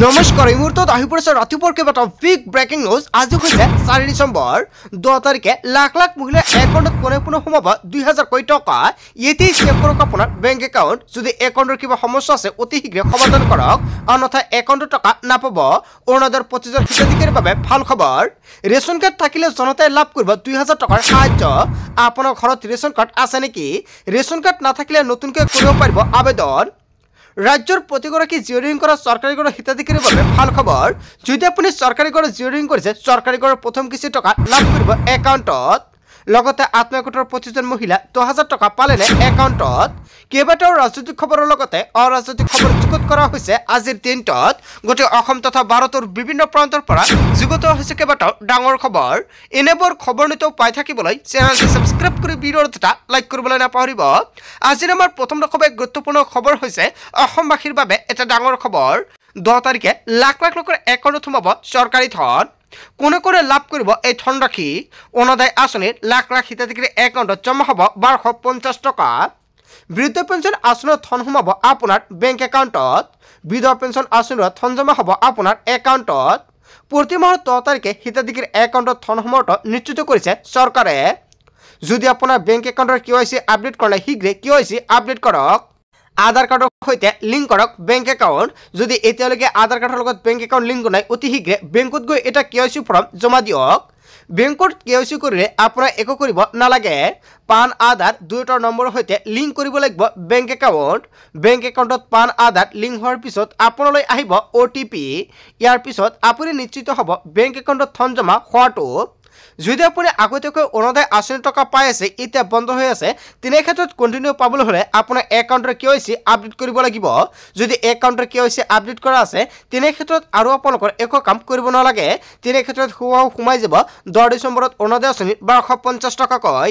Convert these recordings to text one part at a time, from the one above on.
নমস্কাৰ এই মুহূৰ্তত আহি পৰিছে ৰাতিপুৱাৰ কেইবাটাও বিগ ব্ৰেকিং নিউজ। আজি হৈছে 4 ডিচেম্বৰ 2 তাৰিখে লাখ লাখ মহিলাৰ একাউণ্টত পুনৰ সোমাব 2000 কোটি টকা। এতিয়াই চেক কৰক আপোনাৰ বেংক একাউণ্ট। যদি একাউণ্টৰ কিবা সমস্যা আছে অতি শীঘ্ৰে সমাধান কৰক, অন্যথা একাউণ্টত টকা নাপাব। অৰুণোদয়ৰ 25জন হিতাধিকাৰীৰ বাবে ভাল খবৰ। ৰেচন কাৰ্ড থাকিলে জনতাই লাভ কৰিব 2000 টকাৰ সাহায্য। আপোনাৰ ঘৰত ৰেচন কাৰ্ড আছে নেকি? ৰেচন কাৰ্ড নাথাকিলে নতুনকৈ কৰিব পাৰিব আবেদন। ৰাজ্যৰ প্ৰতিগৰাকী জিঅ'ৰিং কৰা চৰকাৰী গড়ৰ হিতাধিকাৰীৰ বাবে ভাল খবৰ। যদি আপুনি চৰকাৰী গড় জিঅ'ৰিং কৰিছে, চৰকাৰী গড়ৰ প্ৰথম কিস্তি টকা লাভ কৰিব একাউণ্টত। লগতে আত্মীয়গোটৰ 25জন মহিলা 10,000 টকা পালেনে একাউণ্টত। কেইবাটাও ৰাজনৈতিক খবৰৰ লগতে অৰাজনৈতিক খবৰ যুগুত কৰা হৈছে আজিৰ দিনটোত। গোটেই অসম তথা ভাৰতৰ বিভিন্ন প্ৰান্তৰ পৰা যুগুত হৈছে কেইবাটাও ডাঙৰ খবৰ। এনেবোৰ খবৰ নিতৌ পাই থাকিবলৈ চেনেলটো ছাবস্ক্ৰাইব কৰি ভিডিঅ'ৰ এটা লাইক কৰিবলৈ নাপাহৰিব। আজিৰ আমাৰ প্ৰথম গুৰুত্বপূৰ্ণ খবৰ হৈছে অসমবাসীৰ বাবে এটা ডাঙৰ খবৰ। 10 তাৰিখে লাখ লাখ লোকৰ একাউণ্টত সোমাব চৰকাৰী ধন। কোনে কোনে লাভ কৰিব এই ধনৰাশি? অৰুণোদয় আঁচনিৰ লাখ লাখ হিতাধিকাৰীৰ একাউণ্টত জমা হ'ব 1250 টকা। বৃদ্ধ পেঞ্চন আঁচনিৰ ধন সোমাব আপোনাৰ বেংক একাউণ্টত। বিধৱা পেঞ্চন আঁচনিৰ ধন জমা হ'ব আপোনাৰ একাউণ্টত। প্ৰতি মাহৰ 10 তাৰিখে হিতাধিকাৰীৰ একাউণ্টত ধন সোমোৱাটো নিশ্চিত কৰিছে চৰকাৰে। যদি আপোনাৰ বেংক একাউণ্টৰ KYC আপডেট কৰা নাই, শীঘ্ৰে KYC আপডেট কৰক। আধাৰ কাৰ্ডৰ সৈতে লিংক কৰক বেংক একাউণ্ট। যদি এতিয়ালৈকে আধাৰ কাৰ্ডৰ লগত বেংক একাউণ্ট লিংক নাই, অতি শীঘ্ৰে বেংকত গৈ এটা KYC ফৰ্ম জমা দিয়ক। বেংকত KYC কৰিলে আপোনাৰ একো কৰিব নালাগে। পান আধাৰ দুয়োটাৰ নম্বৰৰ সৈতে লিংক কৰিব লাগিব বেংক একাউণ্ট। বেংক একাউণ্টত পান আধাৰ লিংক হোৱাৰ পিছত আপোনালৈ আহিব OTP। ইয়াৰ পিছত আপুনি নিশ্চিত হ'ব বেংক একাউণ্টত ধন জমা হোৱাটো। যদি আপুনি আগতীয়াকৈ অৰুণোদয় আঁচনিৰ টকা পাই আছে, এতিয়া বন্ধ হৈ আছে, তেনে ক্ষেত্ৰত কণ্টিনিউ পাবলৈ হ'লে আপোনাৰ একাউণ্টৰ KYC আপডেট কৰিব লাগিব। যদি একাউণ্টৰ KYC আপডেট কৰা আছে, তেনে ক্ষেত্ৰত আৰু আপোনালোকৰ একো কাম কৰিব নালাগে। তেনে ক্ষেত্ৰত সোমাই যাব 10 ডিচেম্বৰত অৰুণোদয় আঁচনিৰ 1250 টকাকৈ।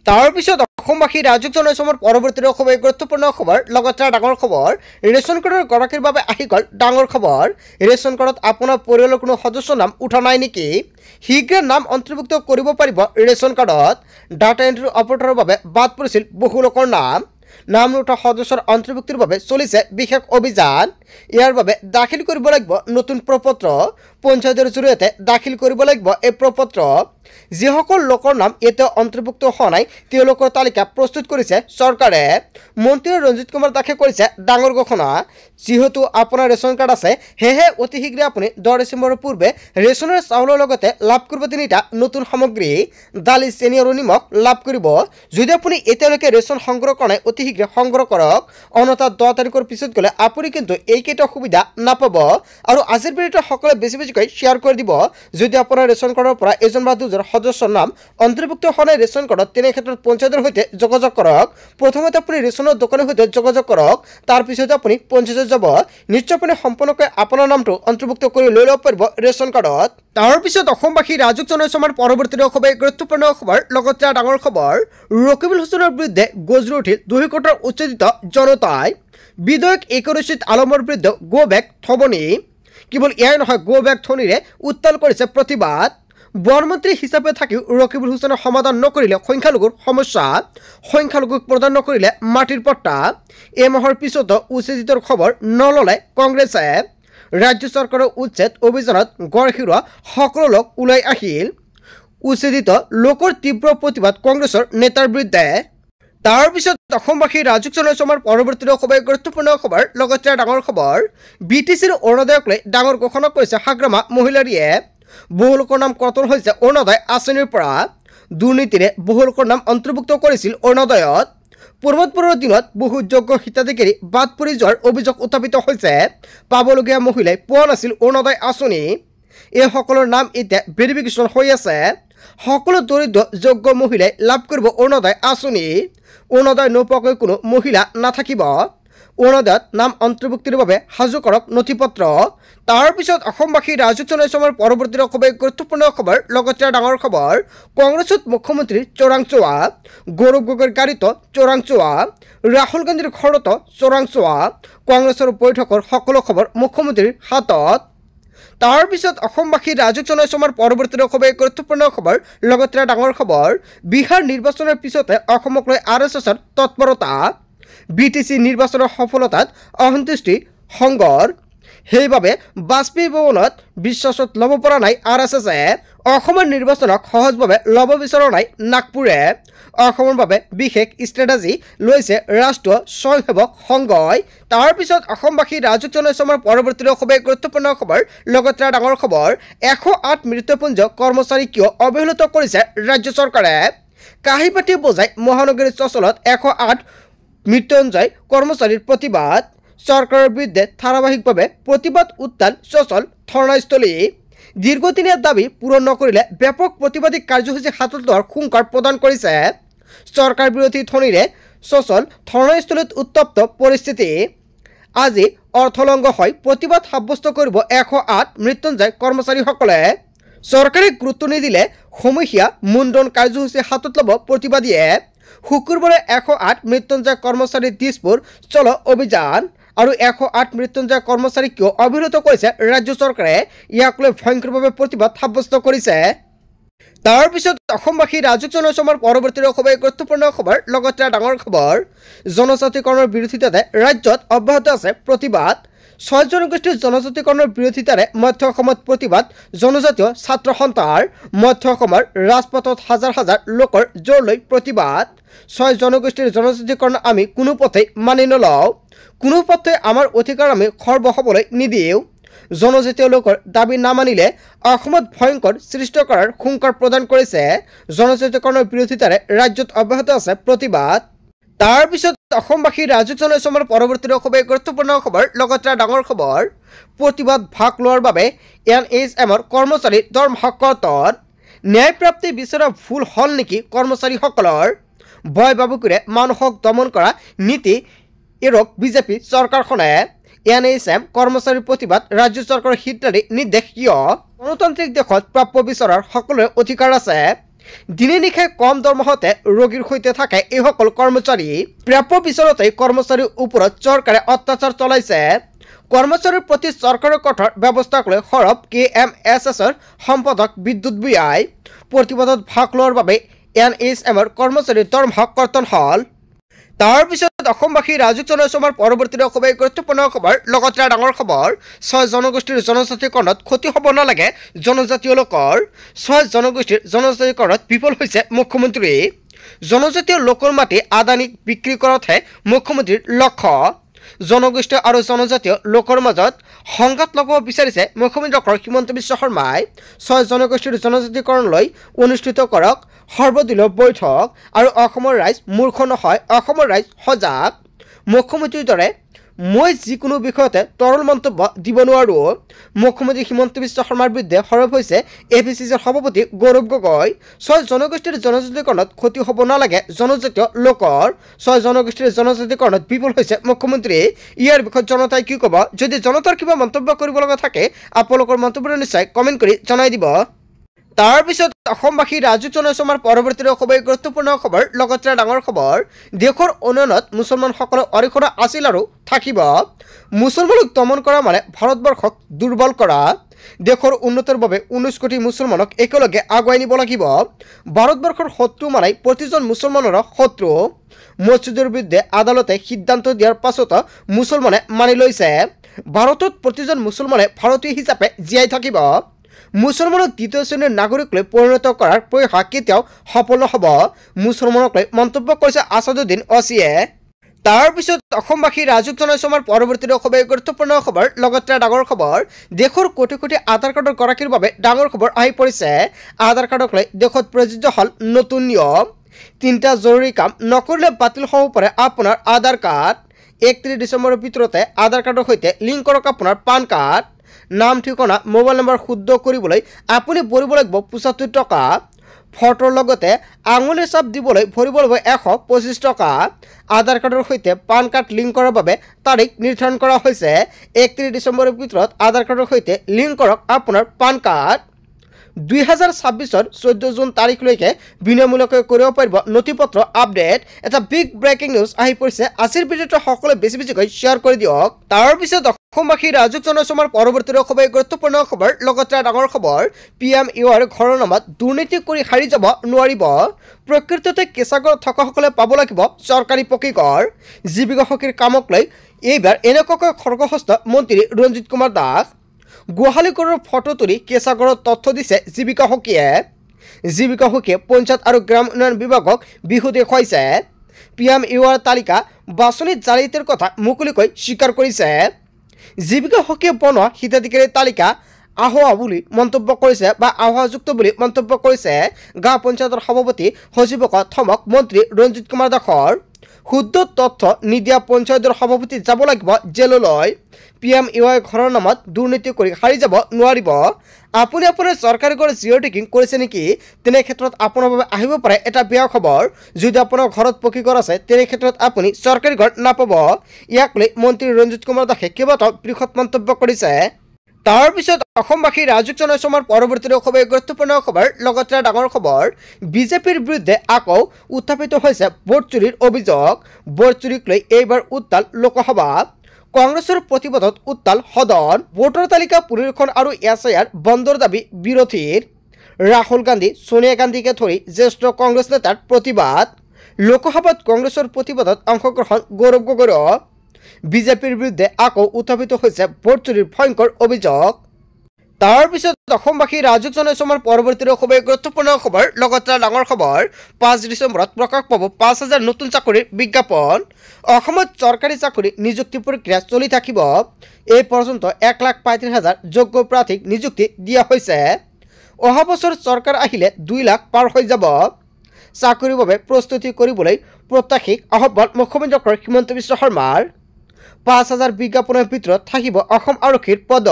তাৰপিছত অসমবাসী ৰাজ্যিক জনসমৰ পৰৱৰ্তী খবৰ গুৰুত্বপূৰ্ণ খবৰ, লগতে ডাঙৰ খবৰ। ৰেচন কাৰ্ডৰ গৰাকীৰ বাবে আহি গ'ল ডাঙৰ খবৰ। ৰেচন কাৰ্ডত আপোনাৰ পৰিয়ালৰ কোনো সদস্যৰ নাম উঠা নাই নেকি? শীঘ্ৰে নাম অন্তৰ্ভুক্ত কৰিব পাৰিব ৰেচন কাৰ্ডত। ডাটা এণ্ট্ৰি অপাৰেটৰৰ বাবে বাদ পৰিছিল বহু লোকৰ নাম নুঠা সদস্যৰ অন্তৰ্ভুক্তিৰ বাবে চলিছে বিশেষ অভিযান। ইয়াৰ বাবে দাখিল কৰিব লাগিব নতুন প্ৰপত্ৰ। পঞ্চায়তৰ জৰিয়তে দাখিল কৰিব লাগিব এই প্ৰপত্ৰ। যিসকল লোকৰ নাম এতিয়াও অন্তৰ্ভুক্ত হোৱা নাই, তেওঁলোকৰ তালিকা প্ৰস্তুত কৰিছে চৰকাৰে। মন্ত্ৰী ৰঞ্জিত কুমাৰ দাসে কৰিছে ডাঙৰ ঘোষণা। যিহেতু আপোনাৰ ৰেচন কাৰ্ড আছে, সেয়েহে অতি শীঘ্ৰে আপুনি 10 ডিচেম্বৰৰ পূৰ্বে ৰেচনৰ চাউলৰ লগতে লাভ কৰিব 3টা নতুন সামগ্ৰী, দালি, চেনি আৰু নিমখ লাভ কৰিব। যদি আপুনি এতিয়ালৈকে ৰেচন সংগ্ৰহ কৰা নাই, অতি শীঘ্ৰে সংগ্ৰহ কৰক। অন্যথা 10 তাৰিখৰ পিছত গ'লে আপুনি কিন্তু এইকেইটা সুবিধা নাপাব। আৰু আজিৰ ভিডিঅ'টো সকলোৱে বেছি বেছিকৈ শ্বেয়াৰ কৰি দিব। যদি আপোনাৰ ৰেচন কাৰ্ডৰ পৰা এজন বা দুজন সদস্যৰ নাম অন্তৰ্ভুক্ত হোৱা নাই ৰেচন কাৰ্ডত, তেনে ক্ষেত্ৰত পঞ্চায়তৰ সৈতে যোগাযোগ কৰক। প্ৰথমতে আপুনি ৰেচনৰ দোকানৰ সৈতে যোগাযোগ কৰক, তাৰপিছত আপুনি পঞ্চায়তত যাব। নিশ্চয় আপুনি সম্পূৰ্ণকৈ আপোনাৰ নামটো অন্তৰ্ভুক্ত কৰি লৈ ল'ব পাৰিব ৰেচন কাৰ্ডত। তাৰপিছত অসমবাসী ৰাজ্যিক জনসমৰ পৰৱৰ্তী খবৰ গুৰুত্বপূৰ্ণ খবৰ, লগতে ডাঙৰ খবৰ। ৰকিবুল হুছেইনৰ বিৰুদ্ধে গজৰি উঠিল 2 কোটিৰ উচ্চেজিত জনতাই। বিধায়ক ৰছিদ আলমৰ বিৰুদ্ধে গো বেক থবনি। কেৱল এয়াই নহয়, গো বেক থনিৰে উত্তাল কৰিছে প্ৰতিবাদ। বনমন্ত্ৰী হিচাপে থাকিও ৰকিবুল হুছেইনৰ সমাধান নকৰিলে সংখ্যালঘুৰ সমস্যা, সংখ্যালঘুক প্ৰদান নকৰিলে মাটিৰ পট্টা। এই মাহৰ পিছতো উচ্ছেদিতৰ খবৰ নল'লে কংগ্ৰেছে। ৰাজ্য চৰকাৰৰ উচ্ছেদ অভিযানত গড় হেৰুওৱা সকলো লোক ওলাই আহিল। উচ্ছেদিত লোকৰ তীব্ৰ প্ৰতিবাদ কংগ্ৰেছৰ নেতাৰ বিৰুদ্ধে। তাৰপিছত অসমবাসী ৰাজ্যিক জনসমৰ পৰৱৰ্তী খবৰ গুৰুত্বপূৰ্ণ খবৰ, লগতে ডাঙৰ খবৰ। BTCৰ অৰুণোদয়ক লৈ ডাঙৰ ঘোষণা কৰিছে হাগ্ৰামা মহিলাৰীয়ে। বহু লোকৰ নাম কৰ্তন হৈছে অৰুণোদয় আঁচনিৰ পৰা। দুৰ্নীতিৰে বহু লোকৰ নাম অন্তৰ্ভুক্ত কৰিছিল অৰুণোদয়ত। পূৰ্বতপৰৰ দিনত বহু যোগ্য হিতাধিকাৰী বাদ পৰি যোৱাৰ অভিযোগ উত্থাপিত হৈছে। পাবলগীয়া মহিলাই পোৱা নাছিল অৰুণোদয় আঁচনি। এইসকলৰ নাম এতিয়া ভেৰিফিকেশ্যন হৈ আছে। সকলো দৰিদ্ৰ যোগ্য মহিলাই লাভ কৰিব অৰুণোদয় আঁচনি। অৰুণোদয় নোপোৱাকৈ কোনো মহিলা নাথাকিব। অৰুণোদয়ত নাম অন্তৰ্ভুক্তিৰ বাবে সাজু কৰক নথিপত্ৰ। তাৰপিছত অসমবাসী ৰাজ্যিক জনসমৰ পৰৱৰ্তী খবৰ গুৰুত্বপূৰ্ণ খবৰ, লগতে ডাঙৰ খবৰ। কংগ্ৰেছত মুখ্যমন্ত্ৰীৰ চোৰাংচোৱা, গৌৰৱ গগৈৰ গাড়ীতো চোৰাংচোৱা, ৰাহুল গান্ধীৰ ঘৰতো চোৰাংচোৱা। কংগ্ৰেছৰ বৈঠকৰ সকলো খবৰ মুখ্যমন্ত্ৰীৰ হাতত। তাৰপিছত অসমবাসী ৰাজ্যিক জনসমৰ পৰৱৰ্তী খবৰ গুৰুত্বপূৰ্ণ খবৰ, লগতে ডাঙৰ খবৰ। বিহাৰ নিৰ্বাচনৰ পিছতে অসমক লৈ RSSৰ তৎপৰতা। BTC নিৰ্বাচনৰ সফলতাত অসন্তুষ্টি সংঘৰ। সেইবাবে বাষ্পীভৱনত বিশ্বাসত ল'ব পৰা নাই RSSে অসমৰ নিৰ্বাচনক সহজভাৱে ল'ব বিচৰা নাই নাগপুৰে অসমৰ বাবে বিশেষ ষ্ট্ৰেটেজি লৈছে ৰাষ্ট্ৰীয় স্বয়ংসেৱক সংঘই তাৰ পিছত অসমবাসী ৰাজুক জনাইছে আমাৰ পৰৱৰ্তী খুবেই গুৰুত্বপূৰ্ণ খবৰ লগতে ডাঙৰ খবৰ 108 মৃত্যুপুঞ্জ কৰ্মচাৰী কিয় অৱহেলিত কৰিছে ৰাজ্য চৰকাৰে কাহি পাতি বজাই মহানগৰী চচলত 108 মৃত্যুঞ্জয় কৰ্মচাৰীৰ প্ৰতিবাদ চৰকাৰৰ বিৰুদ্ধে ধাৰাবাহিকভাৱে প্ৰতিবাদ উত্তাল চচল ধৰ্ণাস্থলী দীৰ্ঘদিনীয়া দাবী পূৰণ নকৰিলে ব্যাপক প্ৰতিবাদী কাৰ্যসূচী হাতত লোৱাৰ হুংকাৰ প্ৰদান কৰিছে চৰকাৰ বিৰোধী ধ্বনিৰে চচল ধৰ্ণাস্থলীত উত্তপ্ত পৰিস্থিতি আজি অৰ্থলংঘ হৈ প্ৰতিবাদ সাব্যস্ত কৰিব 108 মৃত্যুঞ্জয় কৰ্মচাৰীসকলে চৰকাৰে গুৰুত্ব নিদিলে সমস্যা মুণ্ডন কাৰ্যসূচী হাতত ল'ব প্ৰতিবাদীয়ে শুকুৰবাৰে 108 মৃত্যুঞ্জয় কৰ্মচাৰী দিছপুৰ চলো অভিযান আৰু 108 মৃত্যুঞ্জয় কৰ্মচাৰী কিয় অৱহেলিত কৰিছে ৰাজ্য চৰকাৰে ইয়াক লৈ ভয়ংকৰভাৱে প্ৰতিবাদ সাব্যস্ত কৰিছে তাৰ পিছত অসমবাসী ৰাজুক জনাইছে আমাৰ পৰৱৰ্তী খুবেই গুৰুত্বপূৰ্ণ খবৰ লগতে ডাঙৰ খবৰ জনজাতিকৰণৰ বিৰোধিতাৰে ৰাজ্যত অব্যাহত আছে প্ৰতিবাদ 6 জনগোষ্ঠীৰ জনজাতিকৰণৰ বিৰোধিতাৰে মধ্য অসমত প্ৰতিবাদ জনজাতীয় ছাত্ৰ সন্থাৰ মধ্য অসমৰ ৰাজপথত হাজাৰ হাজাৰ লোকৰ জোৰ লৈ প্ৰতিবাদ 6 জনগোষ্ঠীৰ জনজাতিকৰণ আমি কোনো পথেই মানি নলওঁ কোনো পথে আমাৰ অধিকাৰ আমি খৰ্ব হ'বলৈ নিদিওঁ জনজাতীয় লোকৰ দাবী নামানিলে অসমত ভয়ংকৰ সৃষ্টি কৰাৰ হুংকাৰ প্ৰদান কৰিছে জনজাতিকৰণৰ বিৰোধিতাৰে ৰাজ্যত অব্যাহত আছে প্ৰতিবাদ তাৰ পিছত অসমবাসী ৰাজুক জনাইছে আমাৰ পৰৱৰ্তী খুবেই গুৰুত্বপূৰ্ণ খবৰ লগতে ডাঙৰ খবৰ প্ৰতিবাদ ভাগ লোৱাৰ বাবে NHMৰ কৰ্মচাৰী দৰমহা কৰ্তন ন্যায়প্ৰাপ্তি বিচৰা ভুল হল নেকি কৰ্মচাৰীসকলৰ ভয় বাবুকুৰে মানুহক দমন কৰা নীতি এৰক বিজেপি চৰকাৰখনে NHM কৰ্মচাৰীৰ প্ৰতিবাদ ৰাজ্য চৰকাৰৰ হিতাৰী নিৰ্দেশ কিয় গণতান্ত্ৰিক দেশত প্ৰাপ্য বিচৰাৰ সকলোৰে অধিকাৰ আছে দিনে নিশাই কম দৰমহাতে ৰোগীৰ সৈতে থাকে এইসকল কৰ্মচাৰী প্ৰাপ্য বিচাৰতে কৰ্মচাৰীৰ ওপৰত চৰকাৰে অত্যাচাৰ চলাইছে কৰ্মচাৰীৰ প্ৰতি চৰকাৰৰ কঠোৰ ব্যৱস্থাক লৈ সৰব KMSSৰ সম্পাদক বিদ্যুৎ ভূঞাই প্ৰতিবাদত ভাগ লোৱাৰ বাবে NHMৰ কৰ্মচাৰীৰ দৰমহা কৰ্তন হল তাৰ পিছত অসমবাসী ৰাজুক জনাইছে আমাৰ পৰৱৰ্তী খুবেই গুৰুত্বপূৰ্ণ খবৰ লগতে ডাঙৰ খবৰ 6 জনগোষ্ঠীৰ জনজাতিকৰণত ক্ষতি হ'ব নালাগে জনজাতীয় লোকৰ 6 জনগোষ্ঠীৰ জনজাতিকৰণত বিফল হৈছে মুখ্যমন্ত্ৰী জনজাতীয় লোকৰ মাটি আদানীক বিক্ৰী কৰাতহে মুখ্যমন্ত্ৰীৰ লক্ষ্য জনগোষ্ঠী আৰু জনজাতীয় লোকৰ মাজত সংঘাত লগাব বিচাৰিছে মুখ্যমন্ত্ৰী ডক্টৰ হিমন্ত বিশ্ব শৰ্মাই 6 জনগোষ্ঠীৰ জনজাতিকৰণ লৈ অনুষ্ঠিত কৰক সৰ্বদলীয় বৈঠক আৰু অসমৰ ৰাইজ মূৰ্খ নহয় অসমৰ ৰাইজ সজাগ মুখ্যমন্ত্ৰীৰ দৰে মই যিকোনো বিষয়তে তৰল মন্তব্য দিব নোৱাৰোঁ মুখ্যমন্ত্ৰী হিমন্ত বিশ্ব শৰ্মাৰ বিৰুদ্ধে সৰব হৈছে ABCCৰ সভাপতি গৌৰৱ গগৈ 6 জনগোষ্ঠীৰ জনজাতিকৰণত ক্ষতি হ'ব নালাগে জনজাতীয় লোকৰ 6 জনগোষ্ঠীৰ জনজাতিকৰণত বিফল হৈছে মুখ্যমন্ত্ৰী ইয়াৰ বিষয়ে জনতাই কি ক'ব যদি জনতাৰ কিবা মন্তব্য কৰিব লগা থাকে আপোনালোকৰ মন্তব্য নিশ্চয় কমেণ্ট কৰি জনাই দিব তাৰ পিছত অসমবাসী ৰাজুক জনাইছে আমাৰ পৰৱৰ্তী খুবেই গুৰুত্বপূৰ্ণ খবৰ লগতে ডাঙৰ খবৰ দেশৰ উন্নয়নত মুছলমানসকলৰ অৰিহণা আছিল আৰু থাকিব মুছলমানক দমন কৰা মানে ভাৰতবৰ্ষক দুৰ্বল কৰা দেশৰ উন্নতিৰ বাবে 19 কোটি মুছলমানক একেলগে আগুৱাই নিব লাগিব ভাৰতবৰ্ষৰ শত্ৰু মানে প্ৰতিজন মুছলমানৰ শত্ৰু মছজিদৰ বিৰুদ্ধে আদালতে সিদ্ধান্ত দিয়াৰ পাছত মুছলমানে মানি লৈছে ভাৰতত প্ৰতিজন মুছলমানে ভাৰতীয় হিচাপে জীয়াই থাকিব মুছলমানক দ্বিতীয় শ্ৰেণীৰ নাগৰিকলৈ পৰিণত কৰাৰ প্ৰয়াস কেতিয়াও সফল নহ'ব মুছলমানক লৈ মন্তব্য কৰিছে আছাদুদ্দিন অছিয়ে তাৰ পিছত অসমবাসী ৰাজুক জনাইছে আমাৰ পৰৱৰ্তী খুবেই গুৰুত্বপূৰ্ণ খবৰ লগতে ডাঙৰ খবৰ দেশৰ কোটি কোটি আধাৰ কাৰ্ডৰ গৰাকীৰ বাবে ডাঙৰ খবৰ আহি পৰিছে আধাৰ কাৰ্ডক লৈ দেশত প্ৰযোজ্য হ'ল নতুন নিয়ম 3টা জৰুৰী কাম নকৰিলে বাতিল হ'ব পাৰে আপোনাৰ আধাৰ কাৰ্ড 31 ডিচেম্বৰৰ ভিতৰতে আধাৰ কাৰ্ডৰ সৈতে লিংক কৰক আপোনাৰ পান কাৰ্ড নাম ঠিকনা মোবাইল নম্বৰ শুদ্ধ কৰিবলৈ আপুনি ভৰিব লাগিব 75 টকা ফটোৰ লগতে আঙুলি ছাপ দিবলৈ ভৰিব লাগিব 125 টকা আধাৰ কাৰ্ডৰ সৈতে পান কাৰ্ড লিংক কৰাৰ বাবে তাৰিখ নিৰ্ধাৰণ কৰা হৈছে 31 ডিচেম্বৰৰ ভিতৰত আধাৰ কাৰ্ডৰ সৈতে লিংক কৰক আপোনাৰ পান কাৰ্ড 2026 14 জুন তাৰিখলৈকে বিনামূলীয়াকৈ কৰিব পাৰিব নথিপত্ৰ আপডেট। এটা বিগ ব্ৰেকিং নিউজ আহি পৰিছে। আজিৰ ভিডিঅ'টো সকলোৱে বেছিকৈ শ্বেয়াৰ কৰি দিয়ক। তাৰ পিছত অসমবাসী ৰাজুক জনসমাৰ পৰৱৰ্তী খুবেই গুৰুত্বপূৰ্ণ খবৰ। লগতে ডাঙৰ খবৰ, PMUৰ ঘৰৰ নামত দুৰ্নীতি কৰি হাৰি যাব নোৱাৰিব। প্ৰকৃততে কেঁচাগড়ত থকাসকলে পাব লাগিব চৰকাৰী পকীঘৰ। জীৱিকা সখীৰ কামক লৈ এইবাৰ এনেকুৱাকৈ খৰ্গহস্ত মন্ত্ৰী ৰঞ্জিত কুমাৰ দাস। গোহালিঘৰৰ ফটো তুলি কেঁচাগড়ত তথ্য দিছে জীৱিকা সখীয়ে। জীৱিকা সখীয়ে পঞ্চায়ত আৰু গ্ৰাম উন্নয়ন বিভাগক বিহু দেখুৱাইছে। PMUৰ তালিকা বাছনিত জালিয়াতিৰ কথা মুকলিকৈ স্বীকাৰ কৰিছে। জীৱিকা সখীয়ে বনোৱা হিতাধিকাৰীৰ তালিকা আহোৱা বুলি মন্তব্য কৰিছে বা আহোৱাযুক্ত বুলি মন্তব্য কৰিছে গাঁও পঞ্চায়তৰ সভাপতি সচিবক থমক মন্ত্ৰী ৰঞ্জিত কুমাৰ দাসৰ। শুদ্ধ তথ্য নিদিয়া পঞ্চায়তৰ সভাপতি যাব লাগিব জেললৈ। PMUৰ ঘৰৰ নামত দুৰ্নীতি কৰি হাৰি যাব নোৱাৰিব। আপুনি আপোনাৰ চৰকাৰী ঘৰ জিৰ' টেকিং কৰিছে নেকি? তেনে ক্ষেত্ৰত আপোনাৰ বাবে আহিব পাৰে এটা বেয়া খবৰ। যদি আপোনাৰ ঘৰত পকী ঘৰ আছে তেনে ক্ষেত্ৰত আপুনি চৰকাৰী ঘৰ নাপাব। ইয়াক লৈ মন্ত্ৰী ৰঞ্জিত কুমাৰ দাসে কেইবাটাও বৃহৎ মন্তব্য কৰিছে। তাৰ পিছত অসমবাসী ৰাজুক জনসমাৰ পৰৱৰ্তী খুবেই গুৰুত্বপূৰ্ণ খবৰ। লগতে ডাঙৰ খবৰ, বিজেপিৰ বিৰুদ্ধে আকৌ উত্থাপিত হৈছে ভোট চুৰিৰ অভিযোগ। ভোট চুৰিক লৈ এইবাৰ উত্তাল লোকসভা। কংগ্ৰেছৰ প্ৰতিবাদত উত্তাল সদন। ভোটাৰ তালিকা পুনৰীক্ষণ আৰু SIR বন্ধৰ দাবী বিৰোধীৰ। ৰাহুল গান্ধী, সোনিয়া গান্ধীকে ধৰি জ্যেষ্ঠ কংগ্ৰেছ নেতাৰ প্ৰতিবাদ। লোকসভাত কংগ্ৰেছৰ প্ৰতিবাদত অংশগ্ৰহণ গৌৰৱ গগৈৰ। বিজেপিৰ বিৰুদ্ধে আকৌ উত্থাপিত হৈছে ভোট চুৰিৰ ভয়ংকৰ অভিযোগ। তাৰ পিছত অসমবাসী ৰাজুক জনসমাৰ পৰৱৰ্তী খুবেই গুৰুত্বপূৰ্ণ খবৰ। লগতে ডাঙৰ খবৰ, 5 ডিচেম্বৰত প্ৰকাশ পাব 5000 নতুন চাকৰিৰ বিজ্ঞাপন। অসমত চৰকাৰী চাকৰি নিযুক্তি প্ৰক্ৰিয়া চলি থাকিব। এই পৰ্যন্ত 1,35,000 যোগ্য প্ৰাৰ্থীক নিযুক্তি দিয়া হৈছে। অহা বছৰ চৰকাৰ আহিলে 2 লাখ পাৰ হৈ যাব। চাকৰিৰ বাবে প্ৰস্তুতি কৰিবলৈ প্ৰত্যাশীক আহ্বান মুখ্যমন্ত্ৰী ডক্টৰ হিমন্ত বিশ্ব শৰ্মাৰ। 5000 বিজ্ঞাপনৰ ভিতৰত থাকিব অসম আৰক্ষীৰ পদ।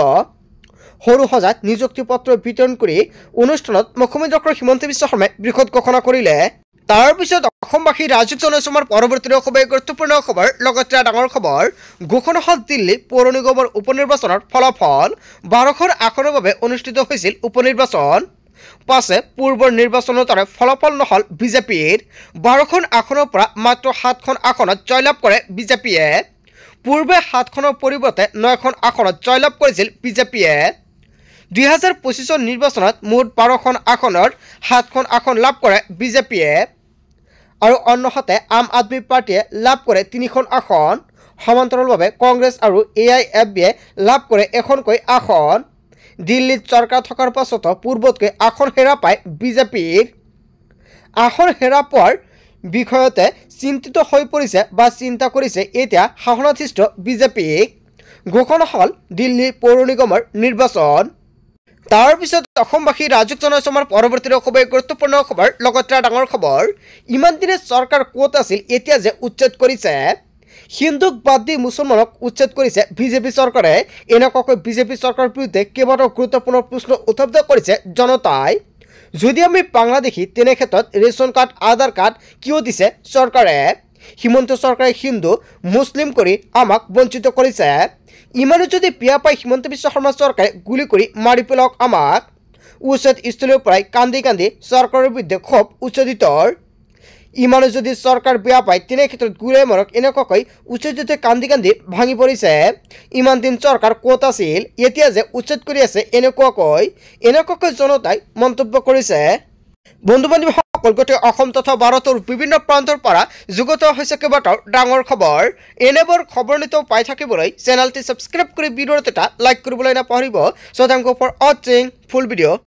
সৰু সজাত নিযুক্তি পত্ৰ বিতৰণ কৰি অনুষ্ঠানত মুখ্যমন্ত্ৰী ডক্টৰ হিমন্ত বিশ্ব শৰ্মাই বৃহৎ ঘোষণা কৰিলে। তাৰ পিছত অসমবাসী ৰাজুক জনসমাৰ পৰৱৰ্তী খুবেই গুৰুত্বপূৰ্ণ খবৰ। লগতে ডাঙৰ খবৰ, ঘোষণা হ'ল দিল্লী পৌৰ নিগমৰ উপ নিৰ্বাচনৰ ফলাফল। 12খন আসনৰ বাবে অনুষ্ঠিত হৈছিল উপ নিৰ্বাচন। পাছে পূৰ্বৰ নিৰ্বাচনৰ দৰে ফলাফল নহ'ল বিজেপিৰ। 12খন আসনৰ পৰা মাত্ৰ 7খন আসনত জয়লাভ কৰে বিজেপিয়ে। পূৰ্বে 7খনৰ পৰিৱৰ্তে 9খন আসনত জয়লাভ কৰিছিল বিজেপিয়ে। 2025 নিৰ্বাচনত মুঠ 12খন আসনৰ 7খন আসন লাভ কৰে বিজেপিয়ে। আৰু অন্যহাতে আম আদমি পাৰ্টীয়ে লাভ কৰে 3খন আসন। সমান্তৰালভাৱে কংগ্ৰেছ আৰু AIFBয়ে লাভ কৰে এখনকৈ আসন। দিল্লীত চৰকাৰ থকাৰ পাছতো পূৰ্বতকৈ আসন হেৰা পায় বিজেপিৰ। আসন হেৰা পোৱাৰ বিষয়তে চিন্তিত হৈ পৰিছে বা চিন্তা কৰিছে এতিয়া শাসনাধিষ্ঠ বিজেপিক। ঘোষণা হ'ল দিল্লী পৌৰ নিগমৰ নিৰ্বাচন। তাৰ পিছত অসমবাসী ৰাজুক জনসমাৰ পৰৱৰ্তী খুবেই গুৰুত্বপূৰ্ণ খবৰ। লগতে ডাঙৰ খবৰ, ইমান দিনে চৰকাৰ ক'ত আছিল এতিয়া যে উচ্ছেদ কৰিছে। হিন্দুক বাদ দি মুছলমানক উচ্ছেদ কৰিছে বিজেপি চৰকাৰে। এনেকুৱাকৈ বিজেপি চৰকাৰৰ বিৰুদ্ধে কেইবাটাও গুৰুত্বপূৰ্ণ প্ৰশ্ন উত্থাপিত কৰিছে জনতাই। যদি আমি বাংলাদেশী তেনে ক্ষেত্ৰত ৰেচন কাৰ্ড, আধাৰ কাৰ্ড কিয় দিছে চৰকাৰে? হিমন্ত চৰকাৰে হিন্দু মুছলিম কৰি আমাক বঞ্চিত কৰিছে। ইমানো যদি বেয়া পায় হিমন্ত বিশ্ব শৰ্মা চৰকাৰে গুলি কৰি মাৰি পেলাওক আমাক। উচ্ছেদ স্থলীৰ পৰাই কান্দি কান্দি চৰকাৰৰ বিৰুদ্ধে ক্ষোভ উচ্ছেদিতৰ। ইমানো যদি চৰকাৰ বেয়া পায় তেনে ক্ষেত্ৰত গুলিয়াই মাৰক, এনেকুৱাকৈ উচ্ছেদিতে কান্দি কান্দি ভাঙি পৰিছে। ইমান দিন চৰকাৰ ক'ত আছিল এতিয়া যে উচ্ছেদ কৰি আছে এনেকুৱাকৈ জনতাই মন্তব্য কৰিছে। বন্ধু বান্ধৱীসকল, গোটেই অসম তথা ভাৰতৰ বিভিন্ন প্ৰান্তৰ পৰা যুগত হৈছে কেইবাটাও ডাঙৰ খবৰ। এনেবোৰ খবৰ নিতৌ পাই থাকিবলৈ চেনেলটি ছাবস্ক্ৰাইব কৰি ভিডিঅ'ত এটা লাইক কৰিবলৈ নাপাহৰিব। So thank you for watching full video.